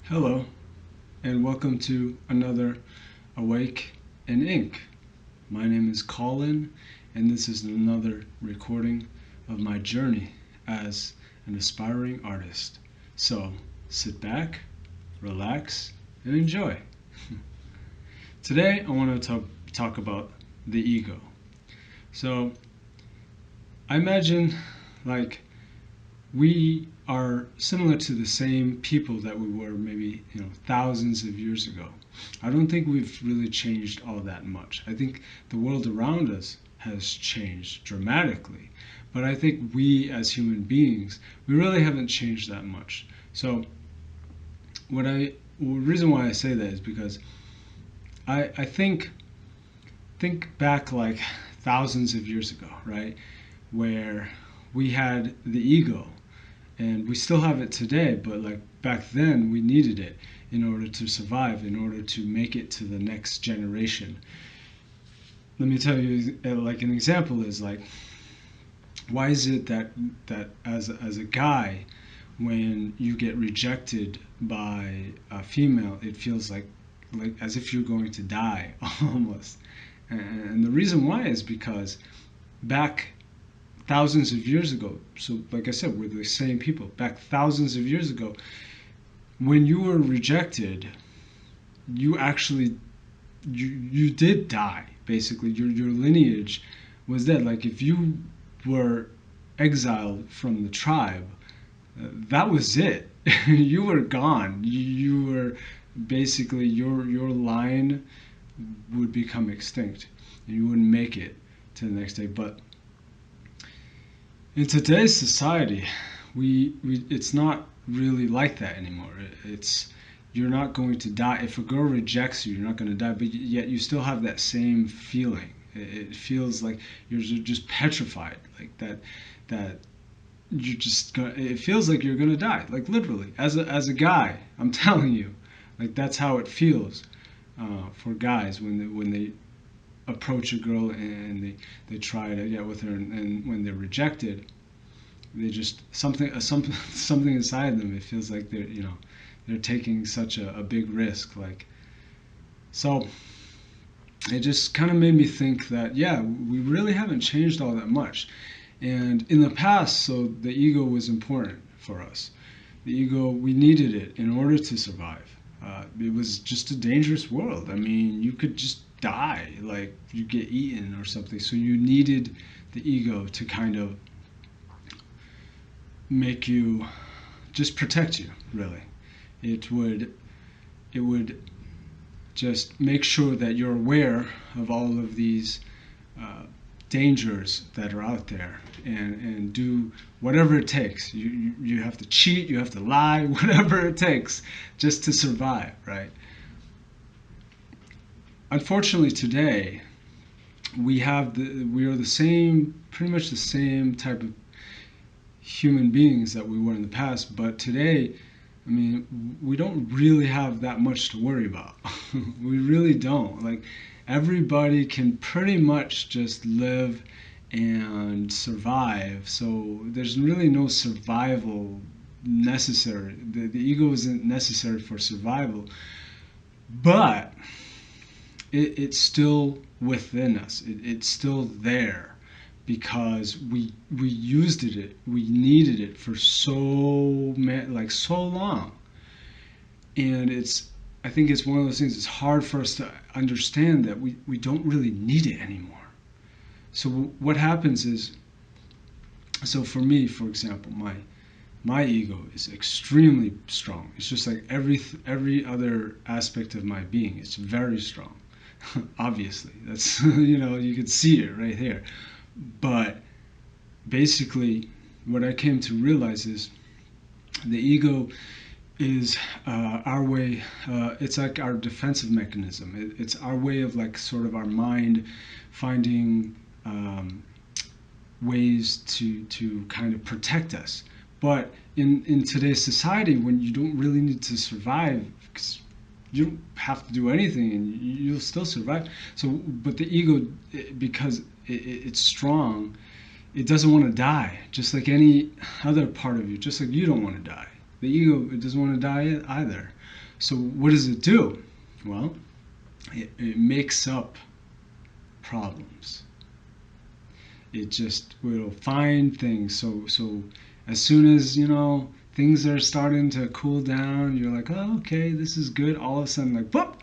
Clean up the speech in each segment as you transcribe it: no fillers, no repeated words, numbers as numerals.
Hello, and welcome to another Awake in Ink. My name is Colin, and this is another recording of my journey as an aspiring artist. So sit back, relax, and enjoy. Today, I want to talk about the ego. So, I imagine like we are similar to the same people that we were maybe thousands of years ago. I don't think we've really changed all that much. I think the world around us has changed dramatically, but I think we as human beings we really haven't changed that much. So the reason why I say that is because I think back like thousands of years ago, right, where we had the ego, and we still have it today, but like back then we needed it in order to survive, in order to make it to the next generation. Let me tell you, like an example is like, why is it that as a guy, when you get rejected by a female, it feels like as if you're going to die almost. And the reason why is because back thousands of years ago, so like I said, we're the same people. Back thousands of years ago, when you were rejected, you actually you did die. Basically, your lineage was dead. Like if you were exiled from the tribe, that was it. You were gone. You were basically your line would become extinct, and you wouldn't make it to the next day. But in today's society, we it's not really like that anymore. It's you're not going to die if a girl rejects you. You're not going to die, but yet you still have that same feeling. It feels like you're just petrified, like that you just it feels like you're going to die, like literally. As a guy, I'm telling you, like that's how it feels for guys when they approach a girl and they try to get with her, and when they're rejected, they just something inside them, it feels like they're taking such a big risk. Like, so it just kind of made me think that yeah, we really haven't changed all that much. And in the past, so the ego was important for us. The ego, we needed it in order to survive. It was just a dangerous world. I mean, you could just die, like you get eaten or something. So you needed the ego to kind of make you, just protect you, really. It would just make sure that you're aware of all of these uh, dangers that are out there, and do whatever it takes. You have to cheat, you have to lie, whatever it takes just to survive, right? Unfortunately, today we are the same, pretty much the same type of human beings that we were in the past, but today, I mean, we don't really have that much to worry about. We really don't. Like, everybody can pretty much just live and survive, so there's really no survival necessary. The ego isn't necessary for survival, but it's still within us. It's still there because we used it, we needed it for so long, and I think it's one of those things. It's hard for us to understand that we don't really need it anymore. So what happens is, so for me, for example, my ego is extremely strong. It's just like every other aspect of my being. It's very strong. Obviously, that's you can see it right here. But basically, what I came to realize is the ego is our way. It's like our defensive mechanism. It's our way of, like, sort of our mind finding ways to kind of protect us. But in today's society, when you don't really need to survive, because you don't have to do anything and you'll still survive. So, but the ego, because it's strong, it doesn't want to die, just like any other part of you, just like you don't want to die. The ego, it doesn't want to die either. So what does it do? Well, it makes up problems. It just will find things. So as soon as, things are starting to cool down, you're like, oh, okay, this is good. All of a sudden, like, whoop!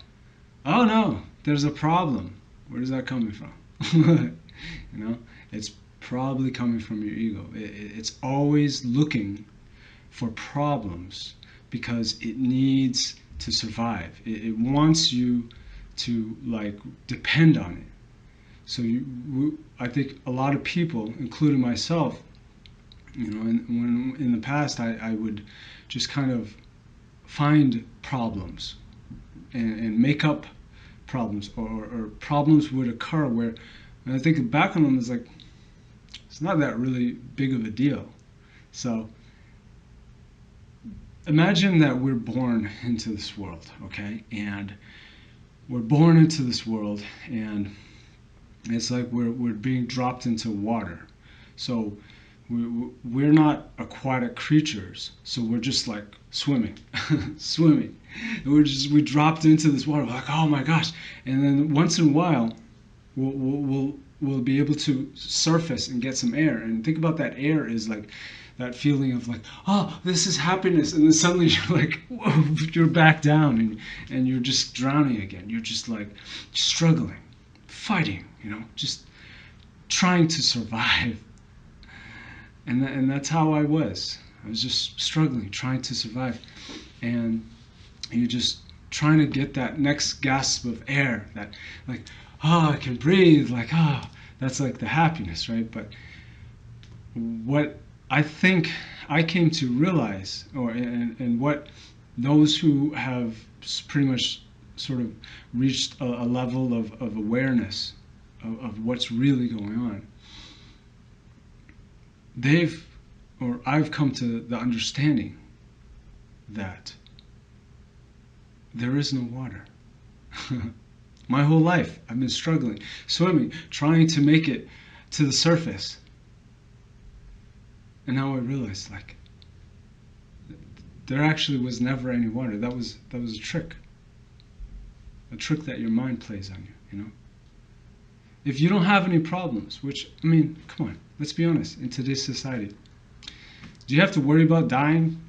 Oh no, there's a problem. Where is that coming from? It's probably coming from your ego. It's always looking for problems because it needs to survive. It wants you to depend on it. So I think a lot of people, including myself, when in the past I would just kind of find problems and make up problems, or problems would occur where, and I think back on them, it's like, it's not that really big of a deal. So imagine that we're born into this world, okay? And we're born into this world, and it's like we're being dropped into water. So we're not aquatic creatures, so we're just like swimming, swimming. And we dropped into this water, we're like, oh my gosh. And then once in a while, we'll be able to surface and get some air. And think about that air is like that feeling of like, oh, this is happiness. And then suddenly you're like, whoa, you're back down, and you're just drowning again. You're just like struggling, fighting, just trying to survive. And that's how I was. I was just struggling, trying to survive. And you're just trying to get that next gasp of air, that like, oh, I can breathe, like, oh, that's like the happiness, right? But what I think I came to realize, and what those who have pretty much sort of reached a level of awareness of what's really going on, I've come to the understanding that there is no water. My whole life I've been struggling, swimming, trying to make it to the surface. And now I realize, like, there actually was never any water. That was a trick. A trick that your mind plays on you, If you don't have any problems, which, I mean, come on, let's be honest, in today's society, do you have to worry about dying?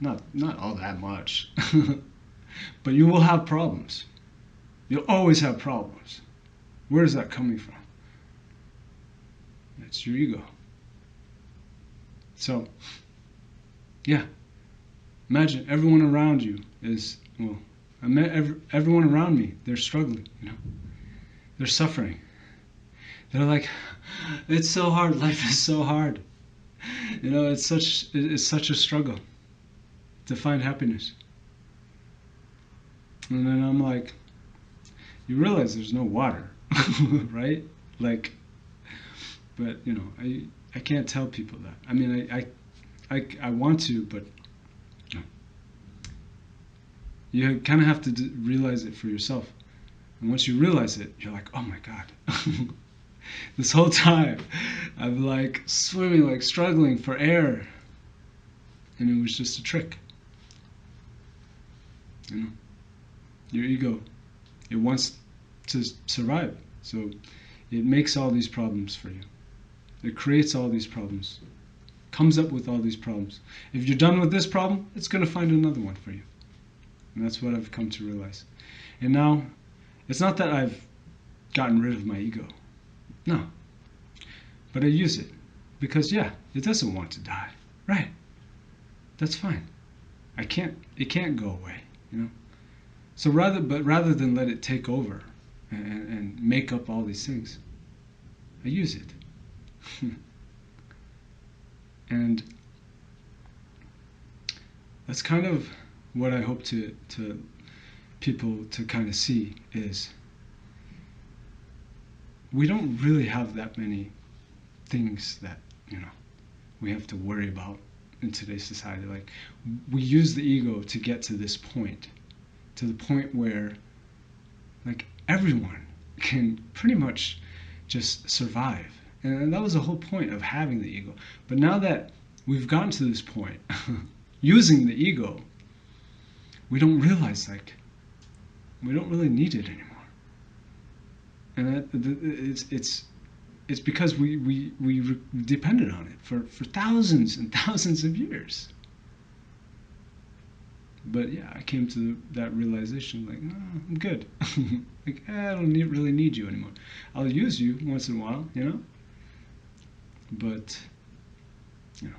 Not all that much. But you will have problems. You'll always have problems. Where is that coming from? It's your ego. So, yeah, imagine everyone around you is, well, everyone around me, they're struggling, They're suffering. They're like, it's so hard, life is so hard. It's such a struggle to find happiness. And then I'm like, you realize there's no water, right? Like, but I can't tell people that. I mean, I want to, but you kind of have to realize it for yourself. And once you realize it, you're like, oh my God. This whole time, I'm like swimming, like struggling for air. And it was just a trick. Your ego, it wants to survive. So it makes all these problems for you. It creates all these problems. Comes up with all these problems. If you're done with this problem, it's going to find another one for you. And that's what I've come to realize. And now, it's not that I've gotten rid of my ego. No. But I use it. Because, yeah, it doesn't want to die. Right. That's fine. It can't go away, So rather than let it take over and make up all these things, I use it. And that's kind of what I hope to people to kind of see is we don't really have that many things that we have to worry about in today's society. Like, we use the ego to get to this point, to the point where like everyone can pretty much just survive. And that was the whole point of having the ego. But now that we've gotten to this point, using the ego, we don't realize like we don't really need it anymore. And it's because we depended on it for thousands and thousands of years. But yeah, I came to that realization, like, no, I'm good. Like, I don't really need you anymore. I'll use you once in a while, you know? But, you know,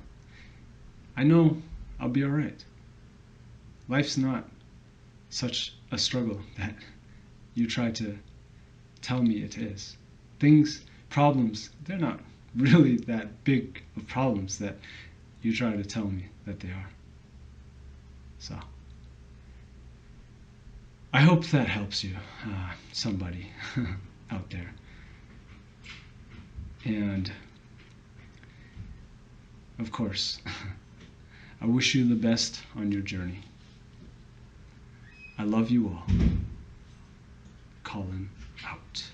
I know I'll be alright. Life's not such a struggle that you try to tell me it is. Things, problems, they're not really that big of problems that you try to tell me that they are. So, I hope that helps you, somebody out there. And, of course, I wish you the best on your journey. I love you all. Colin out.